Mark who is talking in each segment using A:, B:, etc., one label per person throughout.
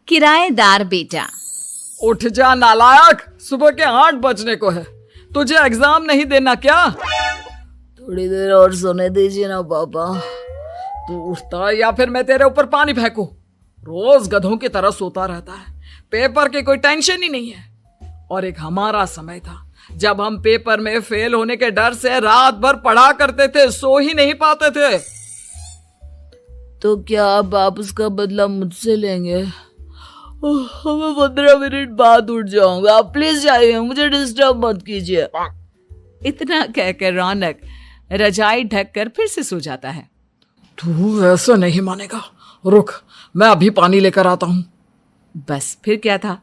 A: किराएदार बेटा।
B: उठ जा नालायक, सुबह के 8 बजने को है। तुझे एग्जाम नहीं देना क्या?
C: थोड़ी देर और सोने दीजिए ना पापा।
B: तू उठता या फिर मैं तेरे ऊपर पानी फेंकूं? रोज गधों की तरह सोता रहता है, पेपर की कोई टेंशन ही नहीं है। और एक हमारा समय था जब हम पेपर में फेल होने के डर से रात भर पढ़ा करते थे, सो ही नहीं पाते थे।
C: तो क्या आप उसका बदला मुझसे लेंगे? मैं 15 मिनट बाद उठ जाऊंगा, आप प्लीज जाइए, मुझे डिस्टर्ब मत कीजिए।
A: इतना कहकर रौनक रजाई ढककर फिर से सो जाता है।
B: तू ऐसा नहीं मानेगा, रुक मैं अभी पानी लेकर आता हूं।
A: बस फिर क्या था,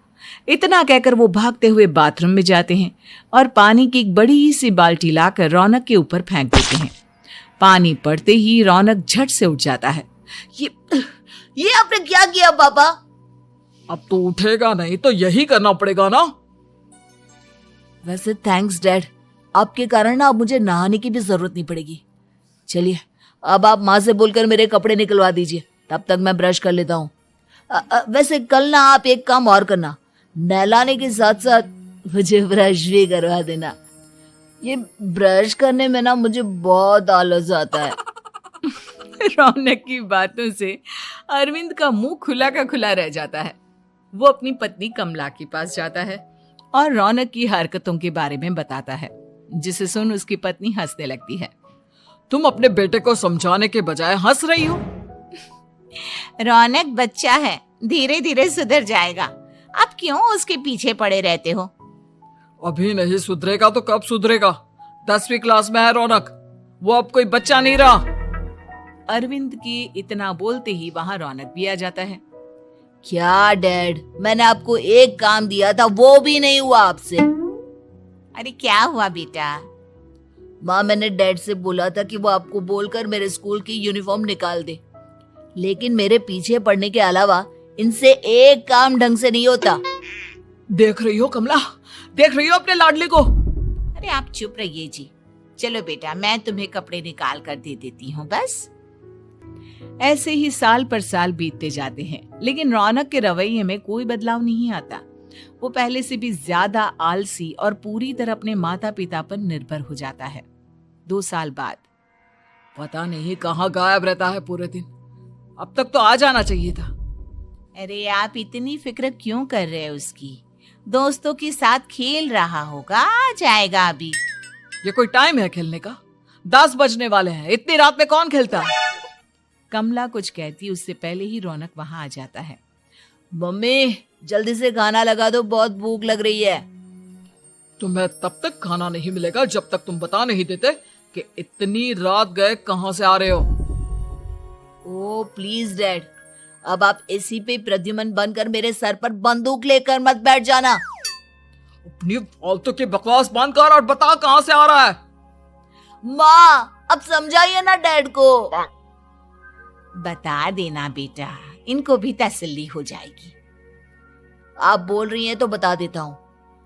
A: इतना कहकर वो भागते हुए बाथरूम में जाते हैं और पानी की एक बड़ी सी बाल्टी लाकर रौनक के ऊपर फेंक देते हैं। पानी पड़ते ही रौनक झट से उठ जाता है।
C: ये आपने क्या किया पापा?
B: अब तो उठेगा नहीं तो यही करना पड़ेगा ना।
C: वैसे थैंक्स डैड, आपके कारण ना अब मुझे नहाने की भी जरूरत नहीं पड़ेगी। चलिए अब आप माँ से बोलकर मेरे कपड़े निकलवा दीजिए, तब तक मैं ब्रश कर लेता हूँ। वैसे कल ना आप एक काम और करना, नहलाने के साथ साथ मुझे ब्रश भी करवा देना। ये ब्रश करने में ना मुझे बहुत आलस आता है।
A: रौनक की बातों से अरविंद का मुंह खुला का खुला रह जाता है। वो अपनी पत्नी कमला के पास जाता है और रौनक की हरकतों के बारे में बताता है, जिसे सुन उसकी पत्नी हंसने लगती है।
B: तुम अपने बेटे को समझाने के बजाय हंस रही हो।
A: रौनक बच्चा है, धीरे धीरे सुधर जाएगा, आप क्यों उसके पीछे पड़े रहते हो?
B: अभी नहीं सुधरेगा तो कब सुधरेगा? 10वीं क्लास में है रौनक, वो अब कोई बच्चा नहीं रहा।
A: अरविंद की इतना बोलते ही वहां रौनक भी आ जाता है।
C: क्या डैड, मैंने आपको एक काम दिया था, वो भी नहीं हुआ आपसे।
A: अरे क्या हुआ बेटा?
C: माँ, मैंने डैड से बोला था कि वो आपको बोलकर मेरे स्कूल की यूनिफॉर्म निकाल दे, लेकिन मेरे पीछे पड़ने के अलावा इनसे एक काम ढंग से नहीं होता।
B: देख रही हो कमला, देख रही हो अपने लाडले को?
A: अरे आप चुप रहिए जी। चलो बेटा, मैं तुम्हें कपड़े निकाल कर दे देती हूँ। बस ऐसे ही साल पर साल बीतते जाते हैं, लेकिन रौनक के रवैये में कोई बदलाव नहीं आता। वो पहले से भी ज्यादा आलसी और पूरी तरह अपने माता पिता पर निर्भर हो जाता है। 2 साल बाद
B: पता नहीं कहाँ गायब रहता है पूरे दिन, अब तक तो आ जाना चाहिए था।
A: अरे आप इतनी फिक्र क्यों कर रहे हैं उसकी? दोस्तों के साथ खेल रहा होगा, आ जाएगा अभी।
B: ये कोई टाइम है खेलने का? 10 बजने वाले हैं, इतनी रात में कौन खेलता है?
A: कमला कुछ कहती उससे पहले ही रौनक वहां आ जाता है।
C: मम्मी जल्दी से खाना लगा दो, बहुत भूख लग रही है।
B: तुम्हें तब तक खाना नहीं मिलेगा जब तक तुम बता नहीं देते कि इतनी रात गए कहां से आ रहे हो।
C: ओ प्लीज डैड, अब आप एसी पे प्रद्युमन बनकर मेरे सर पर बंदूक लेकर मत बैठ जाना।
B: अपनी फालतू की बकवास बंद कर और बता कहां से आ रहा है।
C: माँ अब समझाइए ना डैड को।
A: बता देना बेटा, इनको भी तसल्ली हो जाएगी।
C: आप बोल रही हैं तो बता देता हूँ,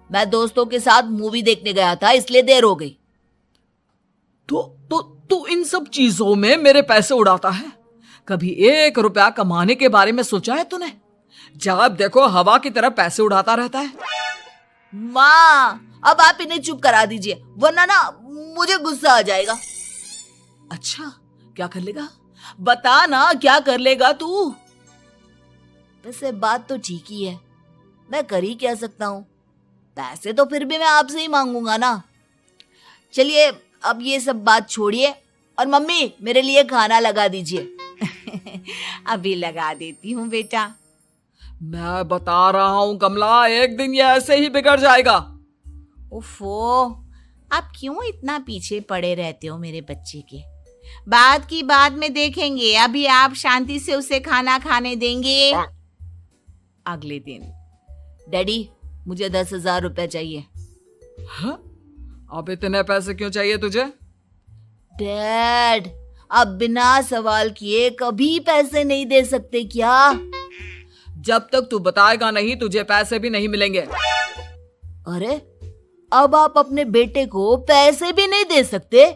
C: मैं दोस्तों के साथ मूवी देखने गया था, इसलिए देर हो गई।
B: तो इन सब चीजों में मेरे पैसे उड़ाता है। कभी 1 रुपया कमाने के बारे में सोचा है तूने? जब देखो हवा की तरह पैसे उड़ाता रहता है।
C: माँ अब आप इन्हें चुप करा दीजिए, वरना ना मुझे गुस्सा आ जाएगा।
B: अच्छा क्या कर लेगा? बता ना क्या कर लेगा तू?
C: वैसे बात तो ठीक ही है, मैं कर ही क्या सकता हूँ। पैसे तो फिर भी मैं आपसे ही मांगूंगा ना। चलिए अब ये सब बात छोड़िए और मम्मी मेरे लिए खाना लगा दीजिए।
A: अभी लगा देती हूँ बेटा।
B: मैं बता रहा हूँ कमला, एक दिन ये ऐसे ही बिगड़ जाएगा।
A: ओफो, आप क्यों इतना पीछे पड़े रहते हो मेरे बच्चे के? बात की बाद में देखेंगे, अभी आप शांति से उसे खाना खाने देंगे। अगले दिन
C: डैडी मुझे 10,000 रुपए चाहिए।
B: हाँ? अब इतने पैसे क्यों चाहिए तुझे?
C: डैड आप बिना सवाल किए कभी पैसे नहीं दे सकते क्या?
B: जब तक तू बताएगा नहीं तुझे पैसे भी नहीं मिलेंगे।
C: अरे अब आप अपने बेटे को पैसे भी नहीं दे सकते?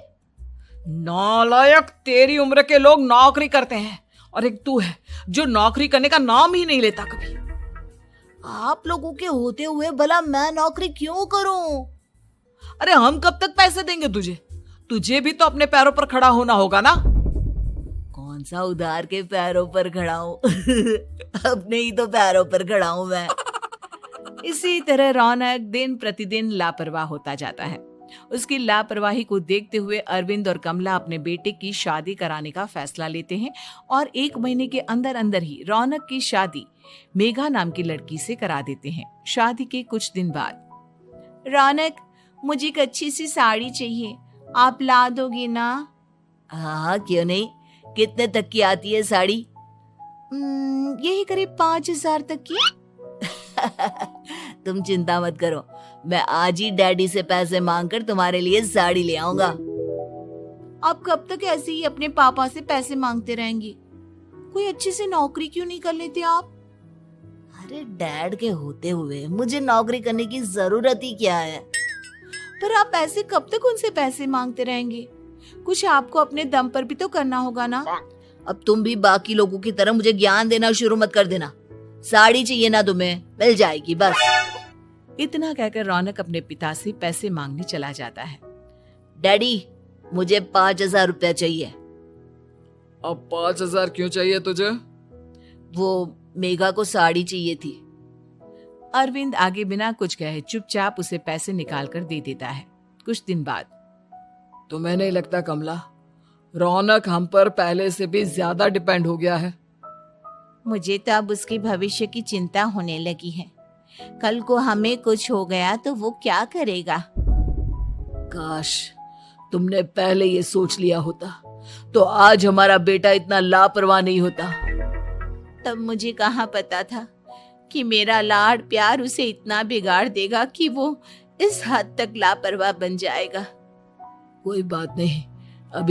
B: नालायक, तेरी उम्र के लोग नौकरी करते हैं और एक तू है जो नौकरी करने का नाम ही नहीं लेता कभी।
C: आप लोगों के होते हुए भला मैं नौकरी क्यों करूं?
B: अरे हम कब तक पैसे देंगे तुझे? तुझे भी तो अपने पैरों पर खड़ा होना होगा ना।
C: कौन सा उधार के पैरों पर खड़ा हूं? अपने ही तो पैरों पर खड़ा हूं मैं।
A: इसी तरह रौनक दिन प्रतिदिन लापरवाह होता जाता है। उसकी लापरवाही को देखते हुए अरविंद और कमला अपने बेटे की शादी कराने का फैसला लेते हैं और 1 महीने के अंदर अंदर ही रौनक की शादी मेघा नाम की लड़की से करा देते हैं। शादी के कुछ दिन बाद,
C: रौनक, मुझे एक अच्छी सी साड़ी चाहिए, आप ला दोगी ना? हाँ, क्यों नहीं। कितने तक की आती है साड़ी? यही करीब 5,000 तक की। तुम चिंता मत करो, मैं आज ही डैडी से पैसे मांगकर तुम्हारे लिए साड़ी ले आऊंगा। आप कब तक ऐसे ही अपने पापा से पैसे मांगते रहेंगी? कोई अच्छी सी नौकरी क्यों नहीं कर लेते आप? अरे डैड के होते हुए मुझे नौकरी करने की जरूरत ही क्या है? पर आप ऐसे कब तक उनसे पैसे मांगते रहेंगे? कुछ आपको अपने दम पर भी तो करना होगा ना। अब तुम भी बाकी लोगों की तरह मुझे ज्ञान देना शुरू मत कर देना। साड़ी चाहिए ना तुम्हें, मिल जाएगी बस।
A: इतना कहकर रौनक अपने पिता से पैसे मांगने चला जाता है।
C: डैडी, मुझे 5,000 रुपया चाहिए।
B: अब 5,000 क्यों चाहिए तुझे?
C: वो मेघा को साड़ी चाहिए थी।
A: अरविंद आगे बिना कुछ कहे चुपचाप उसे पैसे निकाल कर दे देता है। कुछ दिन बाद,
B: तुम्हें नहीं लगता कमला, रौनक हम पर पहले से भी ज्यादा डिपेंड हो गया है?
C: मुझे तो अब उसके भविष्य की चिंता होने लगी है। कल को हमें कुछ हो गया तो वो क्या करेगा? काश तुमने पहले ये सोच लिया होता तो आज हमारा बेटा इतना लापरवाह नहीं होता। तब मुझे कहाँ पता था कि मेरा लाड प्यार उसे इतना बिगाड़ देगा कि वो इस हद तक लापरवाह बन जाएगा। कोई बात नहीं,